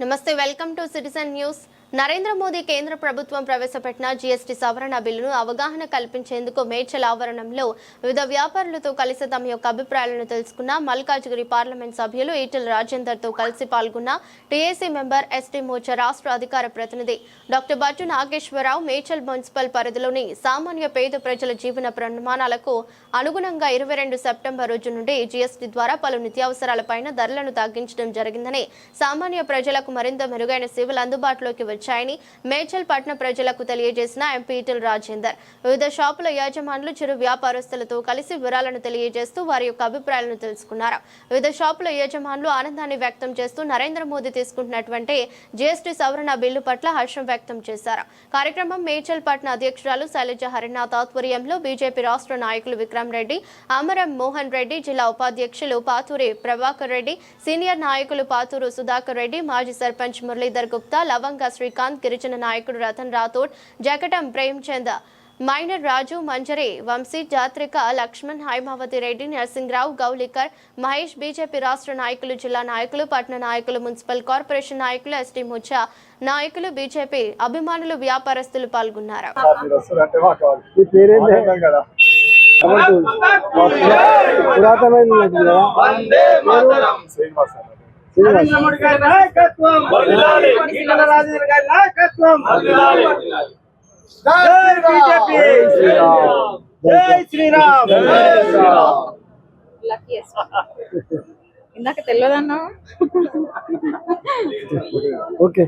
నమస్తే, welcome to citizen news. Narendra Modi కేంద్ర ప్రభుత్వం ప్రవేశపెట్టిన జీఎస్టీ సవరణ బిల్లును అవగాహన కల్పించేందుకు మేడ్చల్ ఆవరణంలో వివిధ వ్యాపారులతో కలిసి తమ యొక్క అభిప్రాయాలను తెలుసుకున్న మల్కాజ్గిరి పార్లమెంట్ సభ్యులు ఈటెల రాజేందర్తో కలిసి పాల్గొన్న టీఏసీ మెంబర్ ఎస్టీ మోర్చా రాష్ట్ర అధికార ప్రతినిధి డాక్టర్ భట్టు నాగేశ్వరరావు మేడ్చల్ మున్సిపల్ పరిధిలోని సామాన్య పేద ప్రజల జీవన ప్రమాణాలకు అనుగుణంగా 22 సెప్టెంబర్ రోజు నుండి జీఎస్టీ ద్వారా పలు నిత్యావసరాలపైన ధరలను తగ్గించడం జరిగిందని, సామాన్య ప్రజలకు మరింత మెరుగైన సేవలు అందుబాటులోకి వచ్చాయని మేడ్చల్ పట్టణ ప్రజలకు తెలియజేసిన ఎంపీ ఈటెల రాజేందర్ వివిధ షాపుల యాజమానులు, చిరు వ్యాపారస్తులతో కలిసి వివరాలను తెలియజేస్తూ వారి యొక్క అభిప్రాయాలను తెలుసుకున్నారు. వివిధ షాపుల యజమానులు ఆనందాన్ని వ్యక్తం చేస్తూ నరేంద్ర మోదీ తీసుకుంటున్నటువంటి జీఎస్టీ సవరణ బిల్లు పట్ల హర్షం వ్యక్తం చేశారు. కార్యక్రమం మేడ్చల్ పట్టణ అధ్యక్షురాలు శైలజ హరినాథ్ ఆధ్వర్యంలో బీజేపీ రాష్ట్ర నాయకులు విక్రమ్ రెడ్డి, అమరం మోహన్ రెడ్డి, జిల్లా ఉపాధ్యక్షులు పాతూరి ప్రభాకర్ రెడ్డి, సీనియర్ నాయకులు పాతూరు సుధాకర్ రెడ్డి, మాజీ సర్పంచ్ మురళీధర్ గుప్తా, లవంగ శ్రీకాంత్, గిరిజన నాయకుడు రతన్ రాథోడ్, జకటం ప్రేమ్చంద్, మైనర్ రాజు, మంజరి వంశీ, జాత్రిక లక్ష్మణ్, హైమావతి రెడ్డి, నరసింహరావు, గౌలికర్, మహేష్, బీజేపీ రాష్ట్ర నాయకులు, జిల్లా నాయకులు, పట్టణ నాయకులు, మున్సిపల్ కార్పొరేషన్ నాయకులు, ఎస్టీ మోర్చా నాయకులు, బీజేపీ అభిమానులు, వ్యాపారస్తులు పాల్గొన్నారు. జై బీజేపీ, జై శ్రీరామ్. ఇందాక తెలియదన్నా. ఓకే,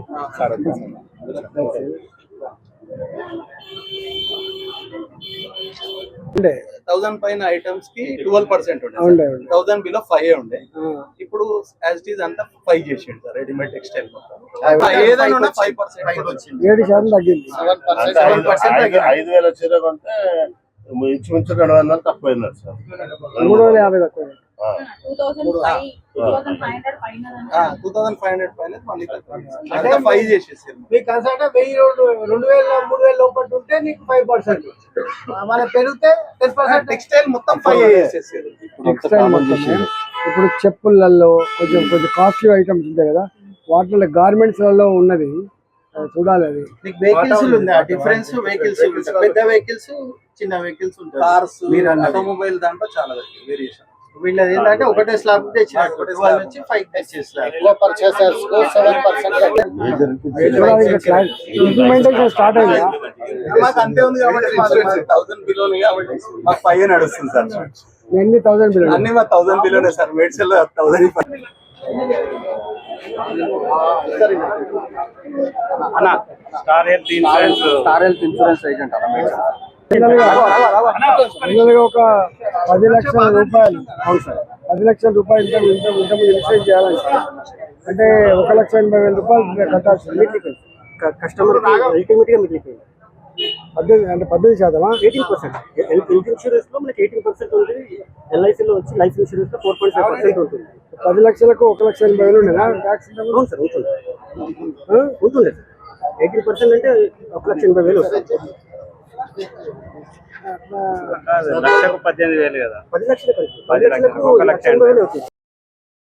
ఉండే 1000 పైన ఐటమ్స్ కి 12% ఉండే, 1000 బిలో 5 ఉండే. ఇప్పుడు యాజ్ ఇట్ ఈస్ అంతా 5 చేసిండు సార్. రెడీమేడ్ టెక్స్టైల్ ఏదైనా 5% వచ్చింది, 7% తగ్గింది. 5000 చీర కొంటే ఇంచుమించు 200 తక్కువైనారు సార్. 350 తక్కువ. 2500 పైన మళ్ళీ 5 చేసేసారు. మీకు కన్సల్ట్ 1000, 2000, 3000 లోపల ఉంటే నీకు 5%, మన పెరిగితే 10%. టెక్స్టైల్ మొత్తం 5 చేసేసారు. ఇప్పుడు చెప్పులలో కొంచెం కాస్ట్లీ ఐటమ్స్ ఉంటాయి కదా, వాటిలో గార్మెంట్స్ లలో ఉన్నది చూడాలి. అది వెహికల్స్ ఉంది, డిఫరెన్స్ వెహికల్స్, పెద్ద వెహికల్స్, చిన్న వెహికల్స్ ఉంటాయి, కార్స్, ఆటోమొబైల్ దాంట్లో చాలా వేరియేషన్. వీళ్ళది ఏంటంటే ఒకటే స్లాబ్ తెచ్చినట్టు 12 నుంచి 5 తెచ్చేస్తారు. స్టార్ట్ అయింది. మాకు అంతే ఉంది కాబట్టి 1000 బిలోనే కాబట్టి మాకు 5 నడుస్తుంది సార్. ఎన్ని 1000 బిలో? అన్ని మా 1000 బిలోనే sir. Medchal 1000 star health insurance agent ఒక 10 లక్షల రూపాయలు. అవును సార్, 10 లక్షల రూపాయలు ఇంతకుముందు ఇన్సూరెన్స్ చేయాలని సార్. అంటే 1,80,000 రూపాయలు కట్టాల్సి కస్టమర్ అల్టిమేట్ గా మిగిలిపోయింది. 18% 18%. హెల్త్ ఇన్సూరెన్స్ లో మనకి 18% ఉంది. ఎల్ఐసిలో వచ్చి లైఫ్ ఇన్సూరెన్స్ లో 4.5% ఉంటుంది. 10 లక్షలకు 1,80,000 ఉండేనా ట్యాక్స్? అవును సార్, ఉంటుంది సార్. 18% అంటే 1,80,000 వస్తుంది. 18,000 కదా, 10 లక్షలకు 1,80,000 అవుతుంది.